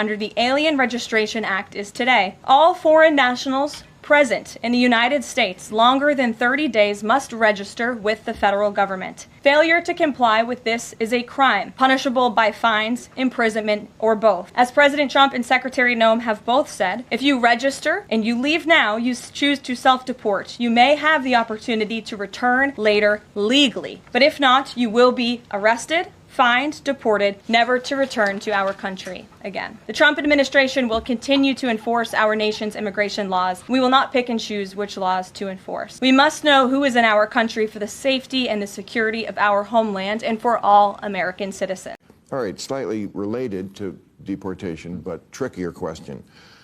under the Alien Registration Act is today. All foreign nationals present in the United States longer than 30 days must register with the federal government. Failure to comply with this is a crime, punishable by fines, imprisonment, or both. As President Trump and Secretary Noem have both said, if you register and you leave now, you choose to self-deport. You may have the opportunity to return later legally, but if not, you will be arrested, fined, deported, never to return to our country again. The Trump administration will continue to enforce our nation's immigration laws. We will not pick and choose which laws to enforce. We must know who is in our country for the safety and the security of our homeland and for all American citizens. All right, slightly related to deportation, but trickier question.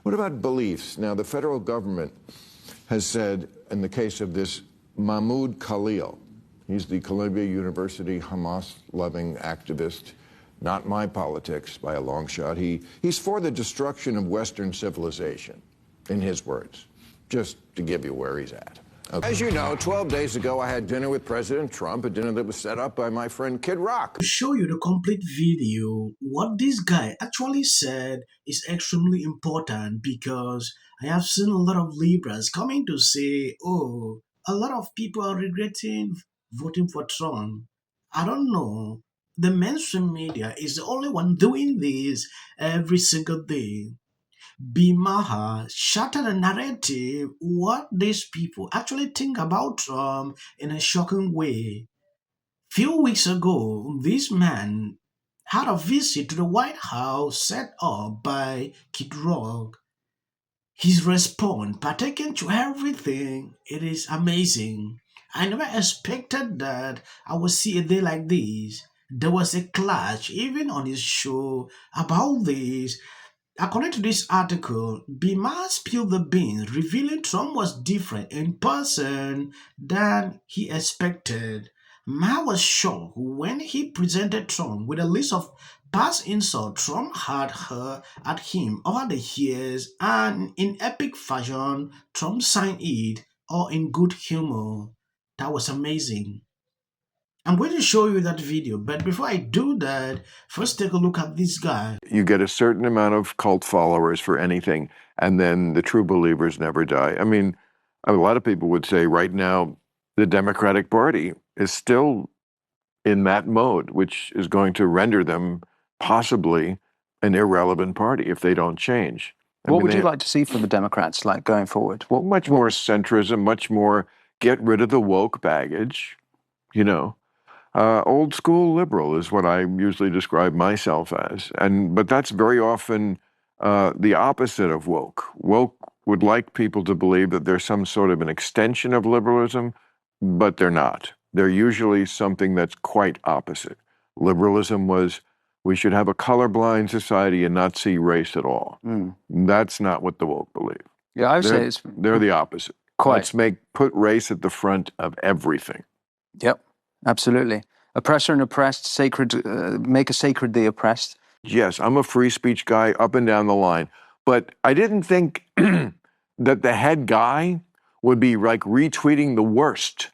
What about beliefs? Now, the federal government has said, in the case of this Mahmoud Khalil, he's the Columbia University Hamas-loving activist. Not my politics by a long shot. He's for the destruction of Western civilization, in his words, just to give you where he's at. Okay. As you know, 12 days ago, I had dinner with President Trump, a dinner that was set up by my friend Kid Rock. To show you the complete video, what this guy actually said is extremely important because I have seen a lot of liberals coming to say, oh, a lot of people are regretting voting for Trump. I don't know. The mainstream media is the only one doing this every single day. Maher shattered the narrative what these people actually think about Trump in a shocking way. Few weeks ago, this man had a visit to the White House set up by Kid Rock. His response, partaking to everything, it is amazing. I never expected that I would see a day like this. There was a clash even on his show about this. According to this article, Bima spilled the beans, revealing Trump was different in person than he expected. Ma was shocked when he presented Trump with a list of past insults Trump had heard at him over the years, and in epic fashion, Trump signed it, all in good humor. That was amazing. I'm going to show you that video, but before I do that, first take a look at this guy. You get a certain amount of cult followers for anything, and then the true believers never die. I mean, a lot of people would say right now the Democratic Party is still in that mode, which is going to render them possibly an irrelevant party if they don't change. What would you like to see from the Democrats, like, going forward? Well, much more centrism, much more get rid of the woke baggage, you know. Old school liberal is what I usually describe myself as. But that's very often the opposite of woke. Woke would like people to believe that there's some sort of an extension of liberalism, but they're not. They're usually something that's quite opposite. Liberalism was, we should have a colorblind society and not see race at all. That's not what the woke believe. Yeah, I would say they're the opposite. Quite. Let's put race at the front of everything. Yep, absolutely. Oppressor and oppressed, sacred, make a sacred the oppressed. Yes, I'm a free speech guy up and down the line. But I didn't think that the head guy would be like retweeting the worst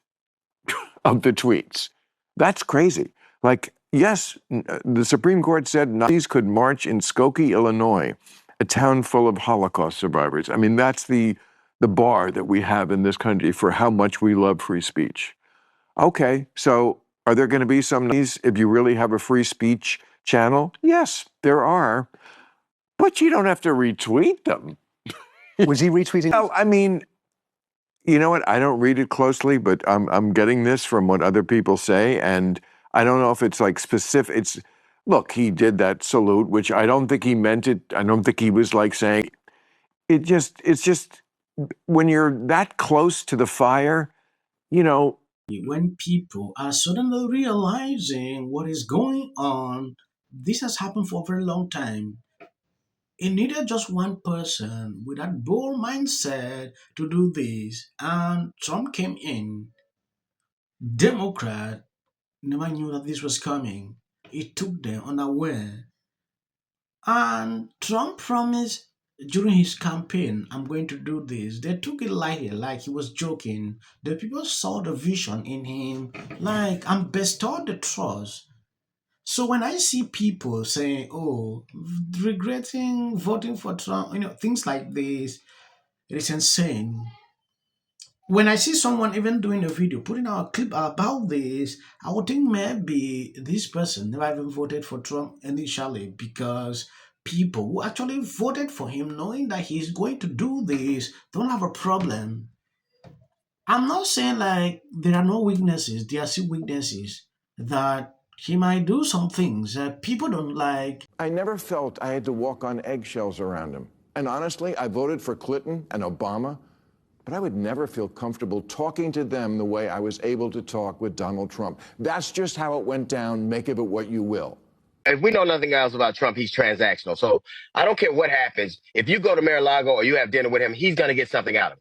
of the tweets. That's crazy. Like, yes, the Supreme Court said Nazis could march in Skokie, Illinois, a town full of Holocaust survivors. I mean, that's the bar that we have in this country for how much we love free speech. Okay, so are there going to be some Nazis if you really have a free speech channel? Yes, there are. But you don't have to retweet them. Was he retweeting? No, I mean, you know what? I don't read it closely, but I'm getting this from what other people say, and I don't know if it's like specific. Look, he did that salute, which I don't think he meant it. I don't think he was like saying it's just when you're that close to the fire, you know. When people are suddenly realizing what is going on, this has happened for a very long time. It needed just one person with that bold mindset to do this, and Trump came in. Democrat never knew that this was coming. It took them unaware. And Trump promised during his campaign, I'm going to do this. They took it lightly, like he was joking. The people saw the vision in him, like, I'm bestowed the trust. So when I see people saying, "Oh, regretting voting for Trump," things like this, it is insane. When I see someone even doing a video, putting out a clip about this, I would think maybe this person never even voted for Trump initially because people who actually voted for him, knowing that he's going to do this, don't have a problem. I'm not saying like there are no weaknesses, there are still weaknesses that he might do some things that people don't like. I never felt I had to walk on eggshells around him. And honestly, I voted for Clinton and Obama, but I would never feel comfortable talking to them the way I was able to talk with Donald Trump. That's just how it went down. Make of it what you will. If we know nothing else about Trump, he's transactional. So I don't care what happens. If you go to Mar-a-Lago or you have dinner with him, he's going to get something out of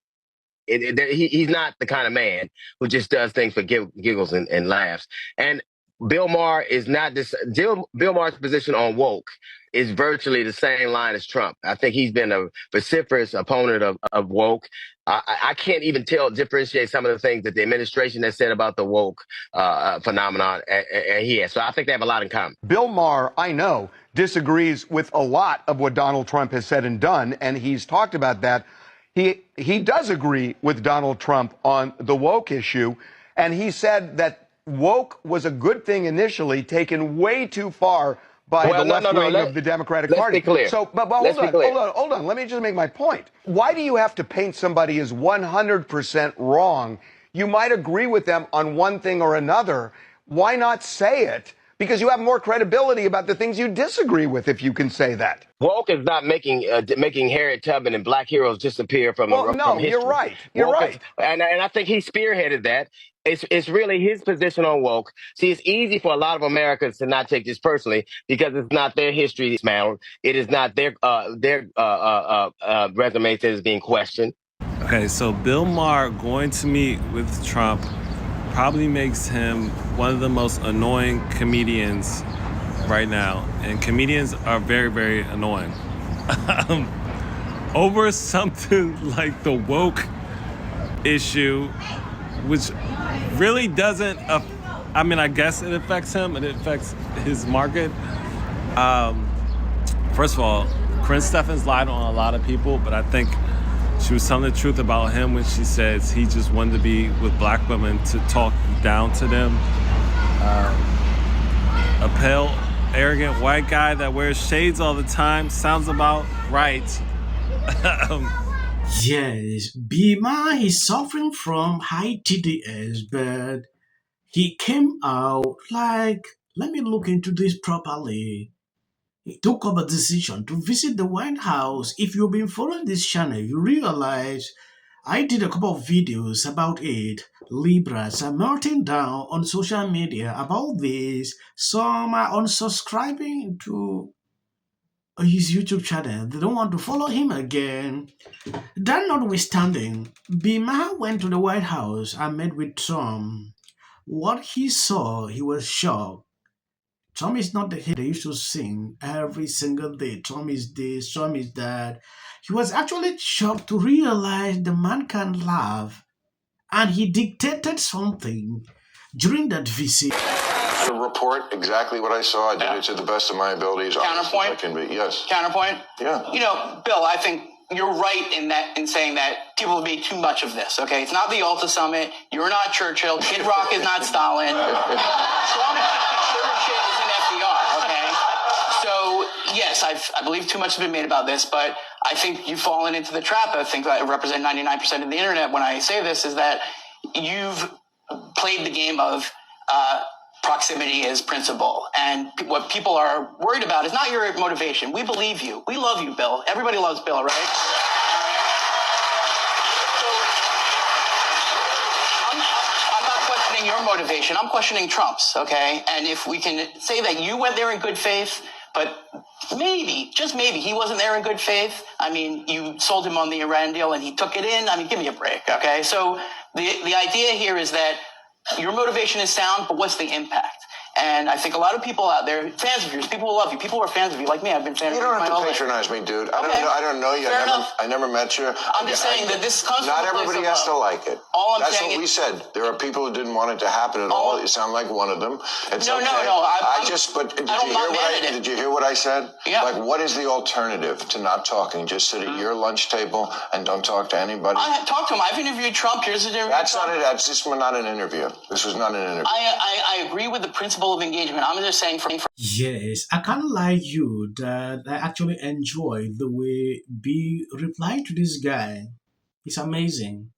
it. He's not the kind of man who just does things for giggles and laughs. And Bill Maher is not this. Bill Maher's position on woke is virtually the same line as Trump. I think he's been a vociferous opponent of woke. I can't even differentiate some of the things that the administration has said about the woke phenomenon, and he has. So I think they have a lot in common. Bill Maher, I know, disagrees with a lot of what Donald Trump has said and done, and he's talked about that. He does agree with Donald Trump on the woke issue, and he said that woke was a good thing initially, taken way too far by the left wing of the Democratic Party. Let's be clear. So, but hold on. Let me just make my point. Why do you have to paint somebody as 100% wrong? You might agree with them on one thing or another. Why not say it? Because you have more credibility about the things you disagree with if you can say that. Woke is not making Harriet Tubman and black heroes disappear from history. You're right. You're right. And I think he spearheaded that. It's really his position on woke. See, it's easy for a lot of Americans to not take this personally because it's not their history that's it is not their resume that is being questioned. Okay, so Bill Maher going to meet with Trump probably makes him one of the most annoying comedians right now. And comedians are very, very annoying. Over something like the woke issue, which really doesn't, I guess it affects him and it affects his market. First of all, Corinne Steffens lied on a lot of people, but I think she was telling the truth about him when she says he just wanted to be with black women to talk down to them. A pale, arrogant white guy that wears shades all the time sounds about right. Yes, Bima is suffering from high TDS, but he came out like, let me look into this properly. He took up a decision to visit the White House. If you've been following this channel, you realize I did a couple of videos about it. Libras are melting down on social media about this. Some are unsubscribing to his YouTube channel. They don't want to follow him again. That notwithstanding, Bima went to the White House and met with Trump. What he saw, he was shocked. Trump is not the hit they used to sing every single day. Trump is this, Trump is that. He was actually shocked to realize the man can laugh. And he dictated something during that visit. To report exactly what I saw, I did it to the best of my abilities. Counterpoint? I can be, yes. Counterpoint? Yeah. Bill, I think you're right in saying that people have made too much of this, okay? It's not the Alta Summit. You're not Churchill. Kid Rock is not Stalin. Trump sure shit isn't FDR, okay? So, yes, I believe too much has been made about this, but I think you've fallen into the trap. I think that I represent 99% of the internet when I say this, is that you've played the game of proximity is principle. And what people are worried about is not your motivation. We believe you. We love you, Bill. Everybody loves Bill, right? So I'm not questioning your motivation. I'm questioning Trump's, okay? And if we can say that you went there in good faith, but maybe, just maybe, he wasn't there in good faith. I mean, you sold him on the Iran deal and he took it in. I mean, give me a break, okay? So the idea here is that your motivation is sound, but what's the impact? And I think a lot of people out there, fans of yours, people who love you, people who are fans of you, like me, I've been fans of You you don't my have to whole life. patronize me, dude. I Okay. don't know you. Fair enough. I never met you. I'm just saying that this comes Not from a place everybody of has to love. like it. All I'm That's saying what we is- said. There are people who didn't want it to happen at all. You sound like one of them. It's No, okay. no. But did I'm you not hear mad at it. Did you hear what I said? Yeah. Like, what is the alternative to not talking? Just sit at your lunch table and don't talk to anybody. I talked to him. I've interviewed Trump. Here's the difference. That's just not an interview. This was not an interview. I agree with the principle of engagement. I'm just saying from Yes, I can't lie you that I actually enjoy the way B replied to this guy. It's amazing.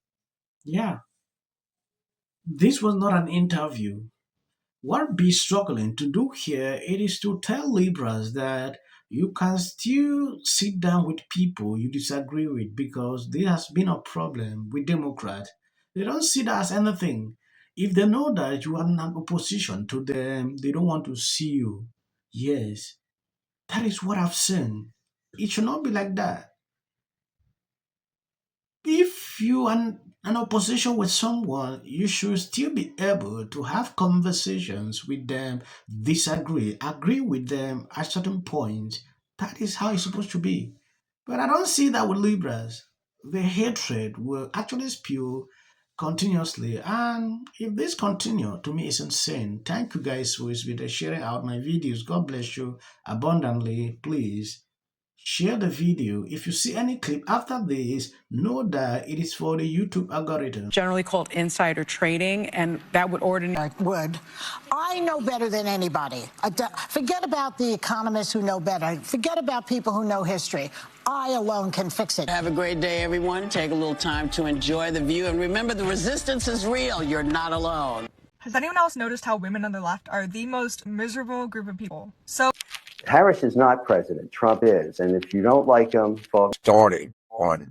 Yeah, this was not an interview. What B struggling to do here it is to tell Libras that you can still sit down with people you disagree with because there has been a problem with Democrats. They don't see that as anything. If they know that you are in an opposition to them, they don't want to see you. Yes, that is what I've seen. It should not be like that. If you are in an opposition with someone, you should still be able to have conversations with them, disagree, agree with them at certain points. That is how it's supposed to be. But I don't see that with Libras. The hatred will actually spew continuously. And if this continue, to me, it's insane. Thank you guys for sharing out my videos. God bless you abundantly. Please share the video. If you see any clip after this, know that it is for the YouTube algorithm. Generally called insider trading, and that would ordinarily would. I know better than anybody. Forget about the economists who know better. Forget about people who know history. I alone can fix it. Have a great day, everyone. Take a little time to enjoy the view. And remember, the resistance is real. You're not alone. Has anyone else noticed how women on the left are the most miserable group of people? So Harris is not president. Trump is. And if you don't like him, vote. Starting on.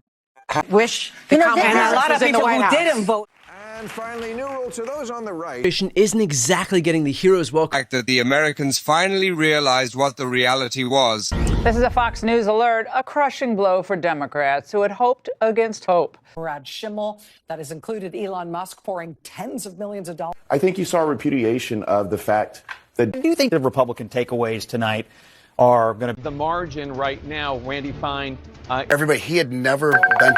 wish the know, Kamala and a Harris lot of was in the people White who House. didn't vote. And finally, new rule to those on the right. Isn't exactly getting the hero's welcome. Fact that the Americans finally realized what the reality was. This is a Fox News alert, a crushing blow for Democrats who had hoped against hope. Brad Schimmel, that has included Elon Musk pouring tens of millions of dollars. I think you saw a repudiation of the fact that. Do you think the Republican takeaways tonight are going to. The margin right now, Randy Fine. Everybody, he had never been.